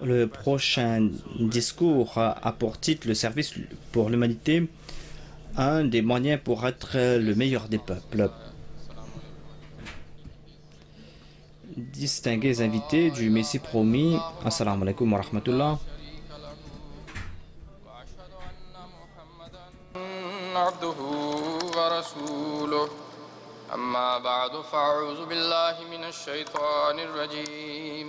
Le prochain discours a pour titre le service pour l'humanité, un des moyens pour être le meilleur des peuples. Distingués invités du Messie promis, assalamu alaikum wa rahmatullah. أما بعد فأعوذ بالله من الشيطان الرجيم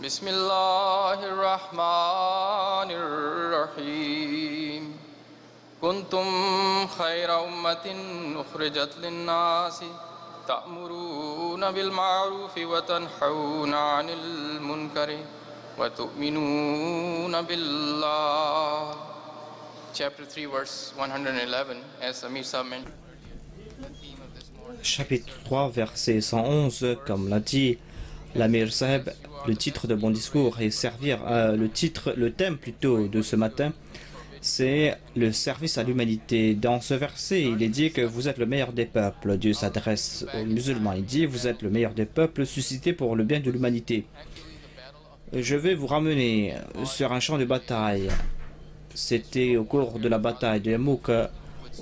بسم الله الرحمن الرحيم كنتم خير أمة أخرجت للناس تأمرون بالمعروف وتنحون عن المنكر وتؤمنون بالله. Chapter 3 verse 111, as Amir Sahib mentioned. Chapitre 3, verset 111, comme l'a dit l'Amir Sahib, le titre de mon discours et servir le thème plutôt de ce matin, c'est le service à l'humanité. Dans ce verset, il est dit que vous êtes le meilleur des peuples. Dieu s'adresse aux musulmans. Il dit, vous êtes le meilleur des peuples suscités pour le bien de l'humanité. Je vais vous ramener sur un champ de bataille. C'était au cours de la bataille de Yamouk,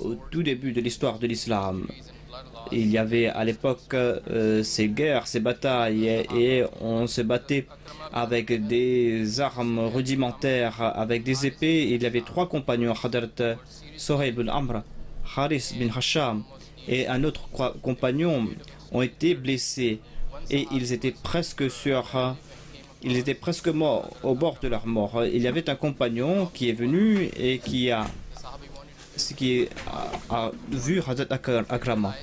au tout début de l'histoire de l'islam. Il y avait à l'époque ces guerres, ces batailles, et on se battait avec des armes rudimentaires, avec des épées. Il y avait trois compagnons, Hadrat Sohaib bin Amr, Haris bin Hasham et un autre compagnon ont été blessés et ils étaient presque morts, au bord de leur mort. Il y avait un compagnon qui est venu et qui a vu Hadrat Akrama.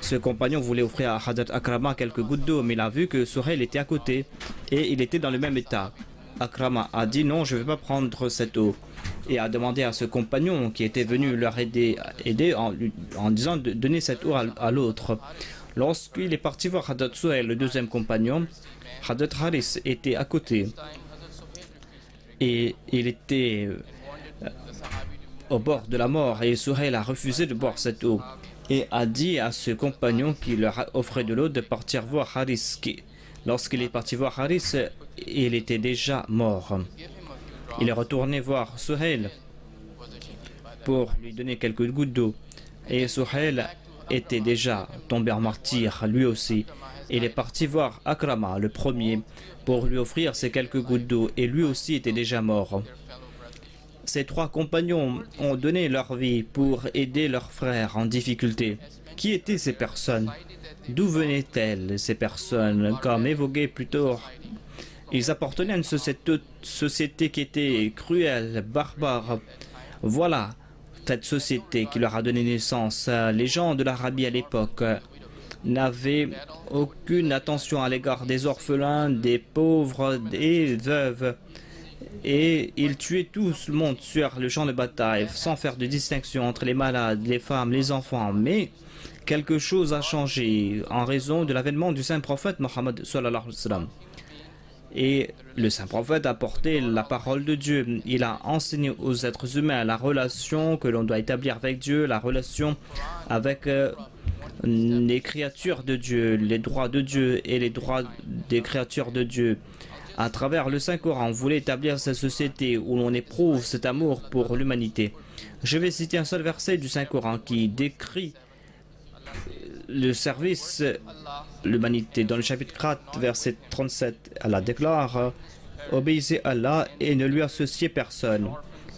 Ce compagnon voulait offrir à Hadrat Akrama quelques gouttes d'eau, mais il a vu que Suhail était à côté et il était dans le même état. Akrama a dit non, je ne vais pas prendre cette eau, et a demandé à ce compagnon qui était venu leur aider en disant de donner cette eau à l'autre. Lorsqu'il est parti voir Hadrat Suhail, le deuxième compagnon, Hadrat Haris était à côté et il était au bord de la mort, et Suhail a refusé de boire cette eau et a dit à ce compagnon qui leur offrait de l'eau de partir voir Haris. Lorsqu'il est parti voir Haris, il était déjà mort. Il est retourné voir Suhail pour lui donner quelques gouttes d'eau, et Suhail était déjà tombé en martyr lui aussi. Il est parti voir Akrama, le premier, pour lui offrir ces quelques gouttes d'eau, et lui aussi était déjà mort. Ces trois compagnons ont donné leur vie pour aider leurs frères en difficulté. Qui étaient ces personnes? D'où venaient-elles, ces personnes? Comme évoqué plus tôt, ils appartenaient à une société qui était cruelle, barbare. Voilà cette société qui leur a donné naissance. Les gens de l'Arabie à l'époque n'avaient aucune attention à l'égard des orphelins, des pauvres, des veuves. Et ils tuaient tout le monde sur le champ de bataille, sans faire de distinction entre les malades, les femmes, les enfants. Mais quelque chose a changé en raison de l'avènement du saint prophète Mohammed sallallahu alayhi wa sallam. Et le saint prophète a porté la parole de Dieu. Il a enseigné aux êtres humains la relation que l'on doit établir avec Dieu, la relation avec les créatures de Dieu, les droits de Dieu et les droits des créatures de Dieu. À travers le Saint-Coran, on voulait établir cette société où l'on éprouve cet amour pour l'humanité. Je vais citer un seul verset du Saint-Coran qui décrit le service l'humanité. Dans le chapitre 4, verset 37, Allah déclare « Obéissez à Allah et ne lui associez personne.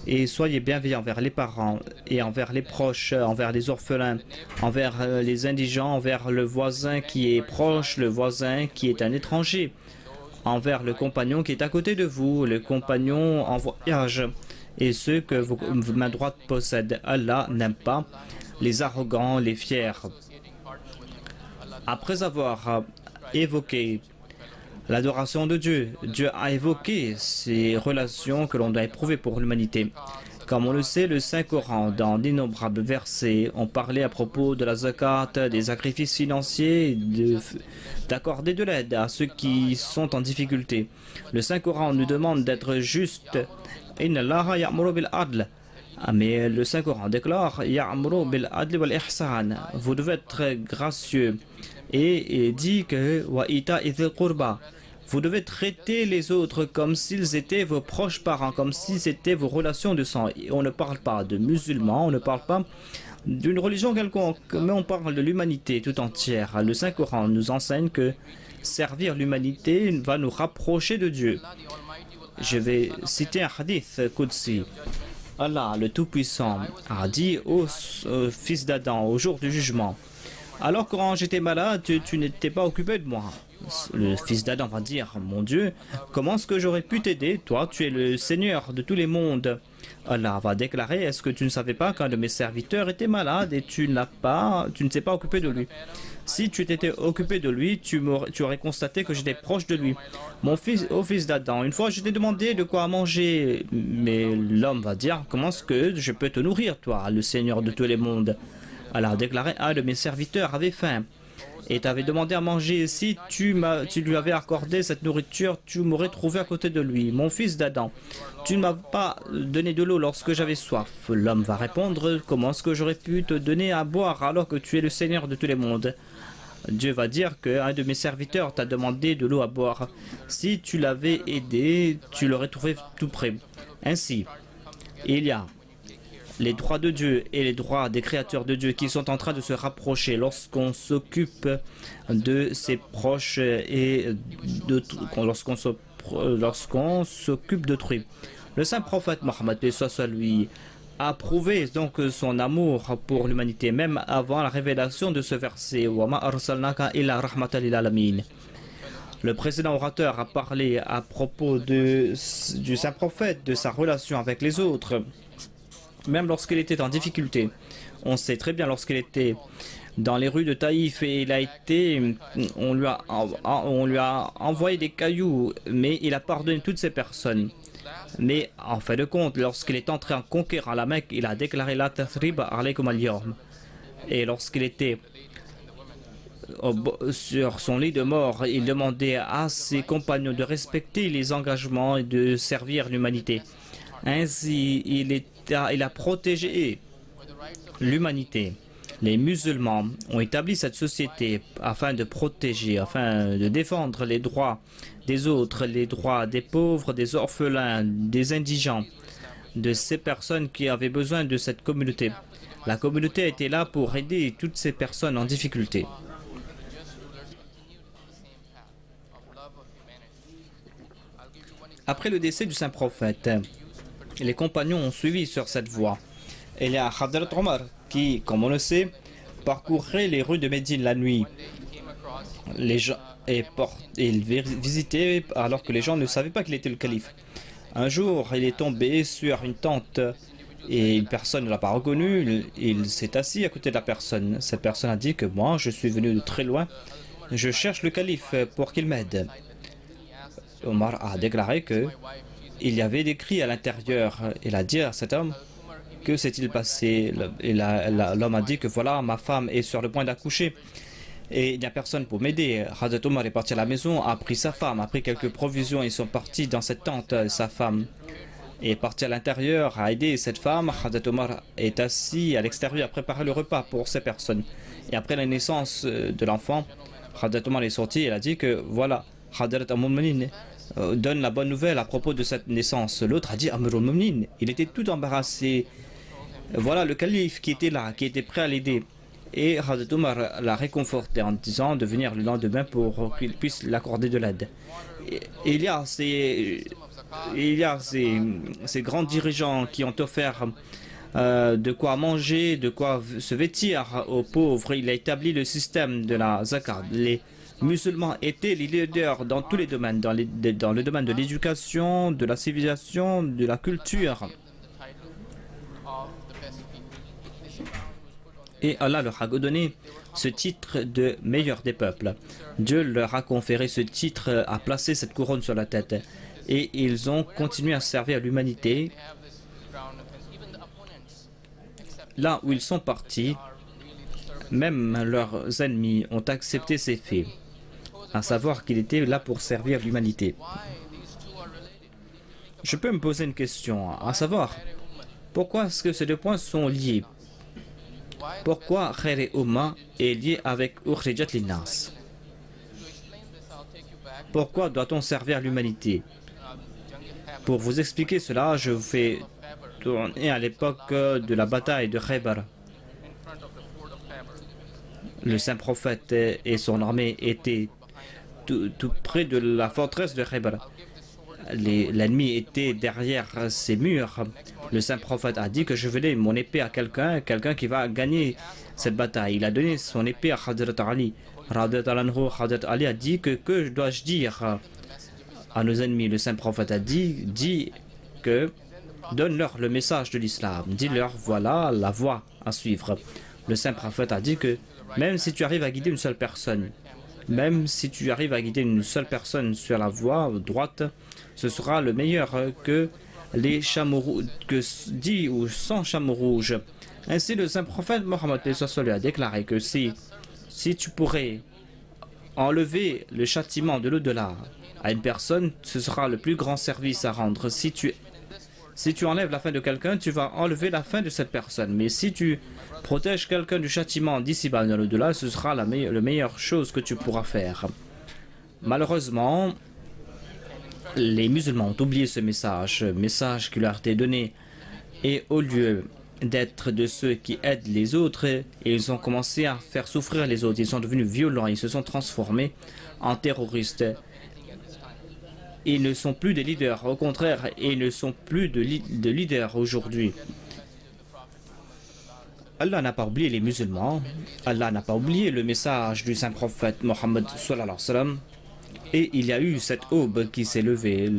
Et soyez bienveillants envers les parents et envers les proches, envers les orphelins, envers les indigents, envers le voisin qui est proche, le voisin qui est un étranger, envers le compagnon qui est à côté de vous, le compagnon en voyage, et ceux que vos mains droites possèdent. Allah n'aime pas les arrogants, les fiers. » Après avoir évoqué l'adoration de Dieu, Dieu a évoqué ces relations que l'on doit éprouver pour l'humanité. Comme on le sait, le Saint-Coran, dans d'innombrables versets, on parlait à propos de la zakat, des sacrifices financiers, d'accorder de l'aide à ceux qui sont en difficulté. Le Saint-Coran nous demande d'être juste. Inna Allaha ya'muru bil adl. Mais le Saint-Coran déclare ya'muru bil adl wal ihsan. Vous devez être gracieux Et il dit que wa ita idil qurba. Vous devez traiter les autres comme s'ils étaient vos proches parents, comme si c'était vos relations de sang. Et on ne parle pas de musulmans, on ne parle pas d'une religion quelconque, mais on parle de l'humanité tout entière. Le Saint-Coran nous enseigne que servir l'humanité va nous rapprocher de Dieu. Je vais citer un hadith Qudsi. Allah, le Tout-Puissant, a dit au fils d'Adam, au jour du jugement, alors quand j'étais malade, tu n'étais pas occupé de moi. Le fils d'Adam va dire, mon Dieu, comment est-ce que j'aurais pu t'aider? Toi, tu es le Seigneur de tous les mondes. Allah va déclarer, est-ce que tu ne savais pas qu'un de mes serviteurs était malade et tu ne t'es pas occupé de lui? Si tu t'étais occupé de lui, tu aurais constaté que j'étais proche de lui. Au fils d'Adam, une fois je t'ai demandé de quoi manger, mais l'homme va dire, comment est-ce que je peux te nourrir, toi, le Seigneur de tous les mondes? Allah a déclaré, un de mes serviteurs avait faim et t'avais demandé à manger. Si tu lui avais accordé cette nourriture, tu m'aurais trouvé à côté de lui. Mon fils d'Adam, tu ne m'as pas donné de l'eau lorsque j'avais soif. L'homme va répondre, comment est-ce que j'aurais pu te donner à boire alors que tu es le Seigneur de tous les mondes? Dieu va dire qu'un de mes serviteurs t'a demandé de l'eau à boire. Si tu l'avais aidé, tu l'aurais trouvé tout près. Ainsi, il y a les droits de Dieu et les droits des créatures de Dieu qui sont en train de se rapprocher lorsqu'on s'occupe de ses proches et lorsqu'on s'occupe d'autrui. Le saint prophète Mohammed lui a prouvé donc son amour pour l'humanité même avant la révélation de ce verset. Wa ma arsalnaka illa rahmatan lil alamin. Le précédent orateur a parlé à propos du saint prophète, de sa relation avec les autres. Même lorsqu'il était en difficulté. On sait très bien lorsqu'il était dans les rues de Taïf et on lui a envoyé des cailloux, mais il a pardonné toutes ces personnes. Mais en fin de compte, lorsqu'il est entré en conquérant la Mecque, il a déclaré la tathrib alaykum al-yawm. Et lorsqu'il était sur son lit de mort, il demandait à ses compagnons de respecter les engagements et de servir l'humanité. Ainsi, il a protégé l'humanité. Les musulmans ont établi cette société afin de protéger, afin de défendre les droits des autres, les droits des pauvres, des orphelins, des indigents, de ces personnes qui avaient besoin de cette communauté. La communauté était là pour aider toutes ces personnes en difficulté. Après le décès du saint prophète, les compagnons ont suivi sur cette voie. Il y a Hadrat Omar qui, comme on le sait, parcourait les rues de Médine la nuit. Les gens il visitait alors que les gens ne savaient pas qu'il était le calife. Un jour, il est tombé sur une tente et une personne ne l'a pas reconnu. Il s'est assis à côté de la personne. Cette personne a dit que moi, je suis venu de très loin. Je cherche le calife pour qu'il m'aide. Omar a déclaré que il y avait des cris à l'intérieur. Il a dit à cet homme, que s'est-il passé? L'homme a dit que voilà, ma femme est sur le point d'accoucher et il n'y a personne pour m'aider. Hadrat Omar est parti à la maison, a pris sa femme, a pris quelques provisions. Ils sont partis dans cette tente. Sa femme est partie à l'intérieur, a aidé cette femme. Hadrat Omar est assis à l'extérieur à préparer le repas pour ces personnes. Et après la naissance de l'enfant, Hadrat Omar est sorti et a dit que voilà, Hadrat al-Mu'minin donne la bonne nouvelle à propos de cette naissance. L'autre a dit Amirul Mu'minin. Il était tout embarrassé. Voilà le calife qui était là, qui était prêt à l'aider. Et Hadrat Omar l'a réconforté en disant de venir le lendemain pour qu'il puisse l'accorder de l'aide. Il y a ces grands dirigeants qui ont offert de quoi manger, de quoi se vêtir aux pauvres. Il a établi le système de la zakat. Les musulmans étaient les leaders dans tous les domaines, dans le domaine de l'éducation, de la civilisation, de la culture. Et Allah leur a donné ce titre de meilleur des peuples. Dieu leur a conféré ce titre, a placé cette couronne sur la tête. Et ils ont continué à servir l'humanité. Là où ils sont partis, même leurs ennemis ont accepté ces faits, à savoir qu'il était là pour servir l'humanité. Je peux me poser une question, à savoir, pourquoi est-ce que ces deux points sont liés? Pourquoi Khair Umma est lié avec Ukhrijat Linnas? Pourquoi doit-on servir l'humanité? Pour vous expliquer cela, je vous fais tourner à l'époque de la bataille de Khaybar. Le saint prophète et son armée étaient tout près de la forteresse de Khaybar. L'ennemi était derrière ces murs. Le saint prophète a dit que je venais mon épée à quelqu'un qui va gagner cette bataille. Il a donné son épée à Hazrat Ali. Hazrat Ali a dit que dois-je dire à nos ennemis? Le saint prophète a dit que donne-leur le message de l'islam. Dis-leur, voilà la voie à suivre. Le saint prophète a dit que même si tu arrives à guider une seule personne, sur la voie droite, ce sera le meilleur que les chameaux que 10 ou 100 chameaux rouges. Ainsi, le saint prophète Mohammed a déclaré que si tu pourrais enlever le châtiment de l'au-delà à une personne, ce sera le plus grand service à rendre. Si tu enlèves la fin de quelqu'un, tu vas enlever la fin de cette personne. Mais si tu protèges quelqu'un du châtiment d'ici-bas dans l'au-delà, ce sera la meilleure chose que tu pourras faire. Malheureusement, les musulmans ont oublié ce message qui leur a été donné. Et au lieu d'être de ceux qui aident les autres, ils ont commencé à faire souffrir les autres. Ils sont devenus violents, ils se sont transformés en terroristes. Ils ne sont plus des leaders, au contraire, ils ne sont plus de leaders aujourd'hui. Allah n'a pas oublié les musulmans, Allah n'a pas oublié le message du saint prophète Mohammed sallallahu alayhi wa sallam. Et il y a eu cette aube qui s'est levée,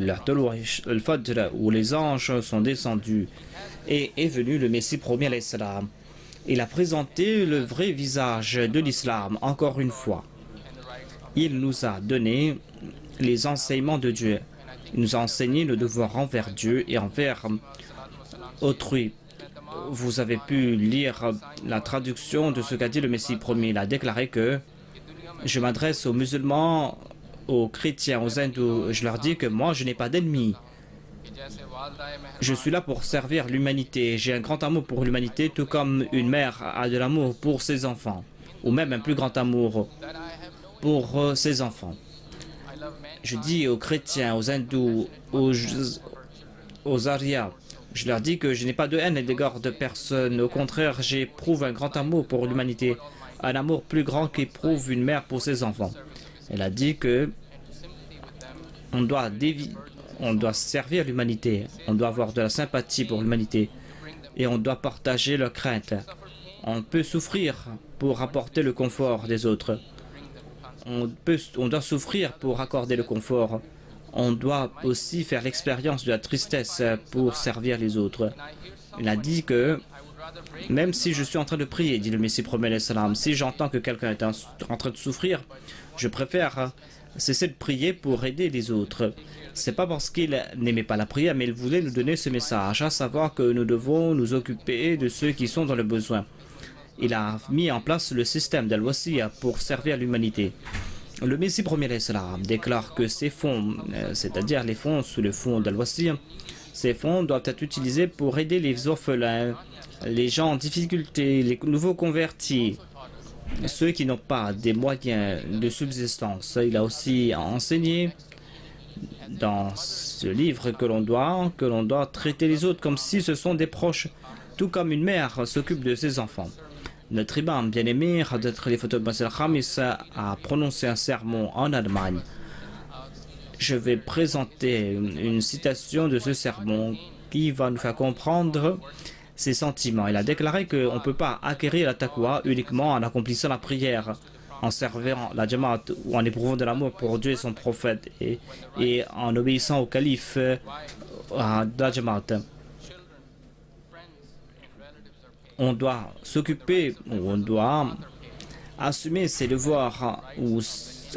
al-Fajr, où les anges sont descendus, et est venu le Messie premier alayhi salam. Il a présenté le vrai visage de l'islam, encore une fois. Il nous a donné les enseignements de Dieu. Il nous a enseigné le devoir envers Dieu et envers autrui. Vous avez pu lire la traduction de ce qu'a dit le Messie premier. Il a déclaré que je m'adresse aux musulmans, aux chrétiens, aux hindous. Je leur dis que moi, je n'ai pas d'ennemis. Je suis là pour servir l'humanité. J'ai un grand amour pour l'humanité, tout comme une mère a de l'amour pour ses enfants, ou même un plus grand amour pour ses enfants. Je dis aux chrétiens, aux hindous, aux arias, je leur dis que je n'ai pas de haine à l'égard de personne. Au contraire, j'éprouve un grand amour pour l'humanité, un amour plus grand qu'éprouve une mère pour ses enfants. Elle a dit que on doit servir l'humanité, on doit avoir de la sympathie pour l'humanité et on doit partager leurs craintes. On peut souffrir pour apporter le confort des autres. On doit souffrir pour accorder le confort. On doit aussi faire l'expérience de la tristesse pour servir les autres. Il a dit que même si je suis en train de prier, dit le Messie premier, si j'entends que quelqu'un est en train de souffrir, je préfère cesser de prier pour aider les autres. C'est pas parce qu'il n'aimait pas la prière, mais il voulait nous donner ce message, à savoir que nous devons nous occuper de ceux qui sont dans le besoin. Il a mis en place le système d'Al-Wasiya pour servir l'humanité. Le Messie premier déclare que ces fonds, c'est-à-dire les fonds sous le fonds d'Al-Wasiya, ces fonds doivent être utilisés pour aider les orphelins, les gens en difficulté, les nouveaux convertis, ceux qui n'ont pas des moyens de subsistance. Il a aussi enseigné dans ce livre que l'on doit traiter les autres comme si ce sont des proches, tout comme une mère s'occupe de ses enfants. Notre imam bien-aimé, Hadrat Khalifa Masih al-Khamis, a prononcé un sermon en Allemagne. Je vais présenter une citation de ce sermon qui va nous faire comprendre ses sentiments. Il a déclaré qu'on ne peut pas acquérir la taqwa uniquement en accomplissant la prière, en servant la Jamaat ou en éprouvant de l'amour pour Dieu et son prophète et en obéissant au calife de la Jamaat. On doit s'occuper, on doit assumer ses devoirs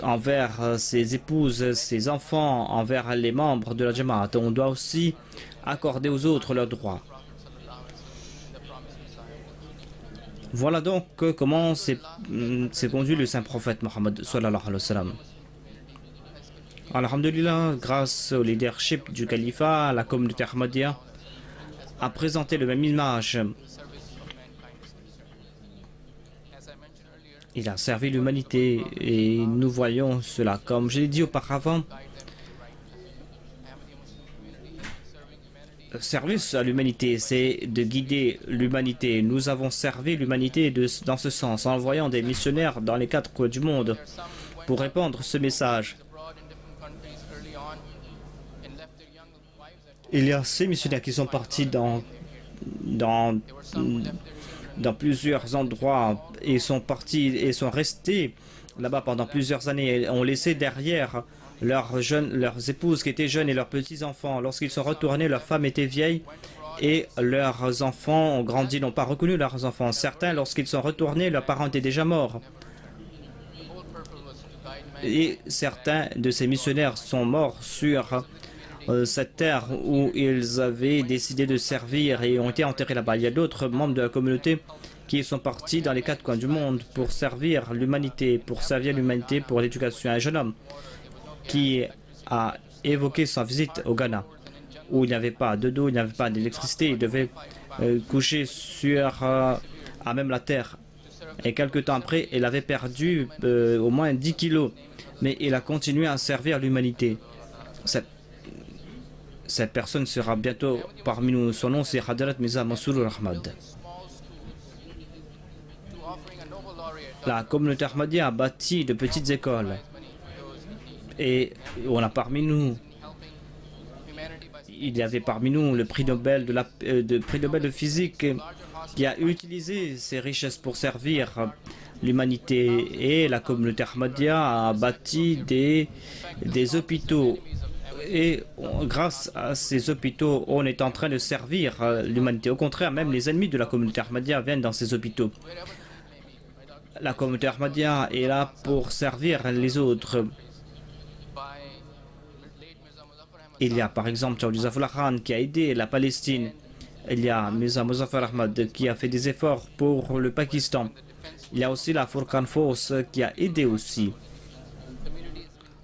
envers ses épouses, ses enfants, envers les membres de la Jamaat. On doit aussi accorder aux autres leurs droits. Voilà donc comment s'est conduit le saint prophète Mohammed sallallahu alayhi wa sallam. Alhamdulillah, grâce au leadership du califat, la communauté Ahmadiyya a présenté le même image Il a servi l'humanité et nous voyons cela. Comme je l'ai dit auparavant, service à l'humanité, c'est de guider l'humanité. Nous avons servi l'humanité dans ce sens, en envoyant des missionnaires dans les 4 coins du monde pour répandre ce message. Il y a ces missionnaires qui sont partis dans plusieurs endroits et sont partis et sont restés là-bas pendant plusieurs années et ont laissé derrière leurs épouses qui étaient jeunes et leurs petits-enfants. Lorsqu'ils sont retournés, leurs femmes étaient vieilles et leurs enfants ont grandi, n'ont pas reconnu leurs enfants. Certains, lorsqu'ils sont retournés, leurs parents étaient déjà morts. Et certains de ces missionnaires sont morts sur cette terre où ils avaient décidé de servir et ont été enterrés là-bas. Il y a d'autres membres de la communauté qui sont partis dans les 4 coins du monde pour servir l'humanité, pour l'éducation. Un jeune homme qui a évoqué sa visite au Ghana, où il n'y avait pas d'eau, il n'y avait pas d'électricité, il devait coucher à même la terre. Et quelques temps après, il avait perdu au moins 10 kilos, mais il a continué à servir l'humanité. Cette personne sera bientôt parmi nous. Son nom, c'est Hadrat Mirza Mansour Ahmad. La communauté Ahmadiyya a bâti de petites écoles. Et on a parmi nous, il y avait parmi nous le prix Nobel de physique qui a utilisé ses richesses pour servir l'humanité. Et la communauté Ahmadiyya a bâti des hôpitaux. Et grâce à ces hôpitaux, on est en train de servir l'humanité. Au contraire, même les ennemis de la communauté Ahmadiyya viennent dans ces hôpitaux. La communauté Ahmadiyya est là pour servir les autres. Il y a par exemple Chaudhry Zafrullah Khan qui a aidé la Palestine. Il y a Mirza Muzaffar Ahmad qui a fait des efforts pour le Pakistan. Il y a aussi la Furqan Force qui a aidé aussi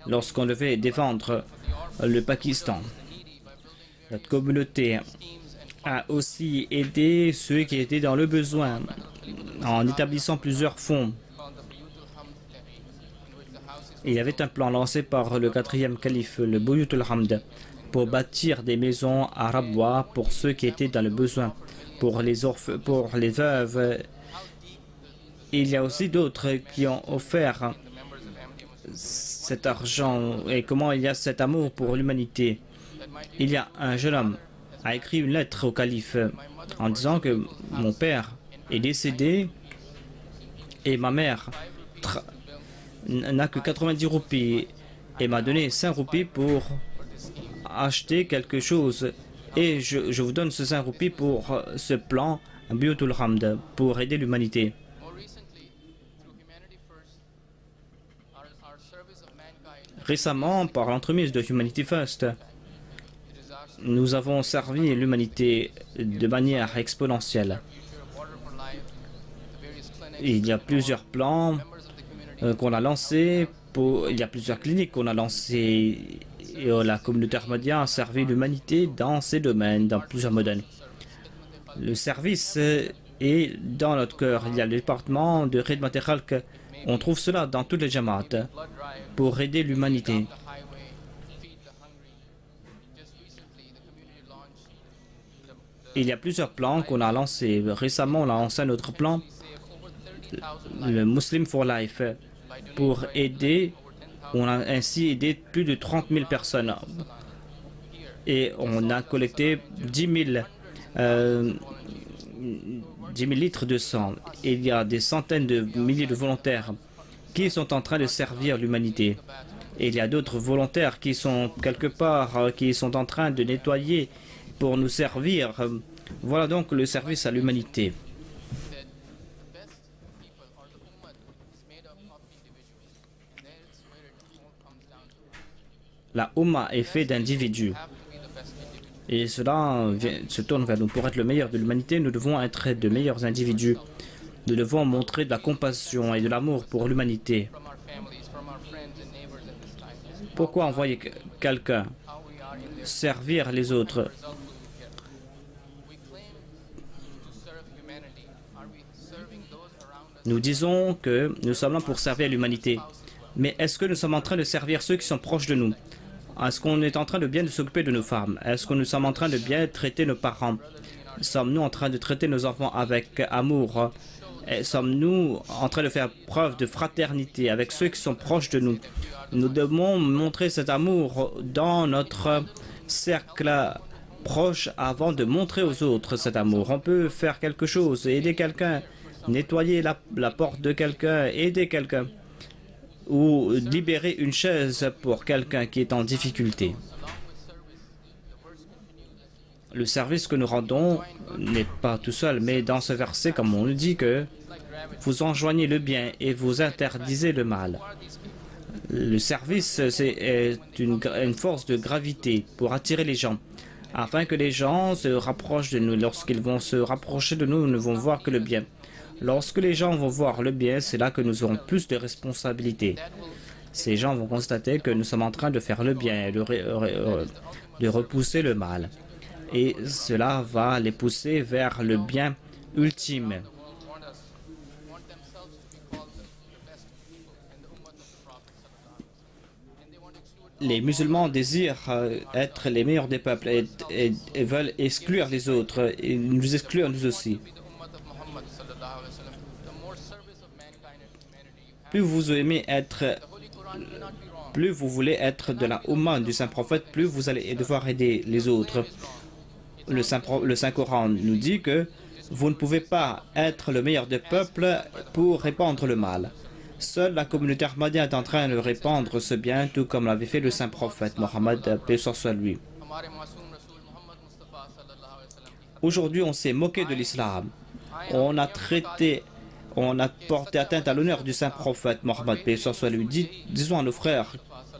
lorsqu'on devait défendre le Pakistan. Notre communauté a aussi aidé ceux qui étaient dans le besoin en établissant plusieurs fonds. Il y avait un plan lancé par le 4e calife, le Buyutul Hamd, pour bâtir des maisons à Rabwa pour ceux qui étaient dans le besoin, pour les veuves. Il y a aussi d'autres qui ont offert cet argent et comment il y a cet amour pour l'humanité. Il y a un jeune homme qui a écrit une lettre au calife en disant que mon père est décédé et ma mère n'a que 90 roupies et m'a donné 5 roupies pour acheter quelque chose et je vous donne ce 5 roupies pour ce plan Buyutul Hamd pour aider l'humanité. Récemment, par l'entremise de Humanity First, nous avons servi l'humanité de manière exponentielle. Il y a plusieurs plans qu'on a lancés, il y a plusieurs cliniques qu'on a lancées et la communauté Ahmadiyya a servi l'humanité dans ces domaines, dans plusieurs modèles. Le service est dans notre cœur. Il y a le département de Khidmat al-Khalq. On trouve cela dans toutes les jamaat pour aider l'humanité. Il y a plusieurs plans qu'on a lancés. Récemment, on a lancé un autre plan, le Muslim for Life, pour aider. On a ainsi aidé plus de 30 000 personnes. Et on a collecté 10 000 litres de sang. Et il y a des centaines de milliers de volontaires qui sont en train de servir l'humanité. Et il y a d'autres volontaires qui sont quelque part, qui sont en train de nettoyer pour nous servir. Voilà donc le service à l'humanité. La Ummah est faite d'individus. Et cela se tourne vers nous. Pour être le meilleur de l'humanité, nous devons être de meilleurs individus. Nous devons montrer de la compassion et de l'amour pour l'humanité. Pourquoi envoyer quelqu'un servir les autres? Nous disons que nous sommes là pour servir l'humanité. Mais est-ce que nous sommes en train de servir ceux qui sont proches de nous? Est-ce qu'on est en train de bien s'occuper de nos femmes? Est-ce que nous sommes en train de bien traiter nos parents? Sommes-nous en train de traiter nos enfants avec amour? Et sommes-nous en train de faire preuve de fraternité avec ceux qui sont proches de nous? Nous devons montrer cet amour dans notre cercle proche avant de montrer aux autres cet amour. On peut faire quelque chose, aider quelqu'un, nettoyer la porte de quelqu'un, aider quelqu'un ou libérer une chaise pour quelqu'un qui est en difficulté. Le service que nous rendons n'est pas tout seul, mais dans ce verset, comme on le dit, que vous enjoignez le bien et vous interdisez le mal. Le service, c'est une force de gravité pour attirer les gens, afin que les gens se rapprochent de nous. Lorsqu'ils vont se rapprocher de nous, nous ne vont voir que le bien. Lorsque les gens vont voir le bien, c'est là que nous aurons plus de responsabilités. Ces gens vont constater que nous sommes en train de faire le bien et de repousser le mal. Et cela va les pousser vers le bien ultime. Les musulmans désirent être les meilleurs des peuples et veulent exclure les autres et nous exclure nous aussi. Plus vous aimez être, plus vous voulez être de la Ummah du Saint-Prophète, plus vous allez devoir aider les autres. Le Saint-Coran nous dit que vous ne pouvez pas être le meilleur des peuples pour répandre le mal. Seule la communauté ahmadiyya est en train de répandre ce bien, tout comme l'avait fait le Saint-Prophète Mohammed, paix soit lui. Aujourd'hui, on s'est moqué de l'islam. On a porté atteinte à l'honneur du Saint-Prophète Mohammed, paix soit lui. Disons à nos frères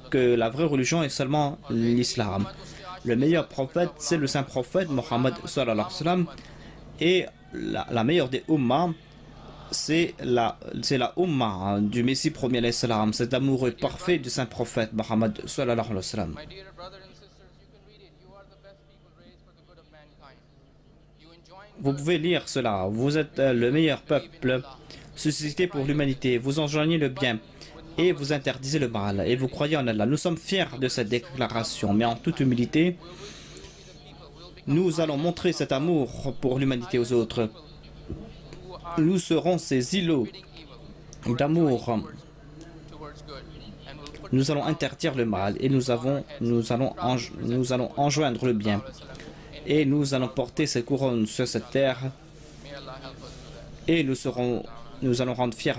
que la vraie religion est seulement l'islam. Le meilleur prophète, c'est le Saint-Prophète Mohammed sallallahu alayhi wa sallam. Et la meilleure des ummas, c'est la umma du Messie premier alayhi salam, cet amoureux parfait du Saint-Prophète Mohammed sallallahu alayhi wa sallam. Vous pouvez lire cela. Vous êtes le meilleur peuple suscité pour l'humanité. Vous enjoignez le bien et vous interdisez le mal. Et vous croyez en Allah. Nous sommes fiers de cette déclaration. Mais en toute humilité, nous allons montrer cet amour pour l'humanité aux autres. Nous serons ces îlots d'amour. Nous allons interdire le mal et nous allons enjoindre le bien. Et nous allons porter ces couronnes sur cette terre et nous allons rendre fiers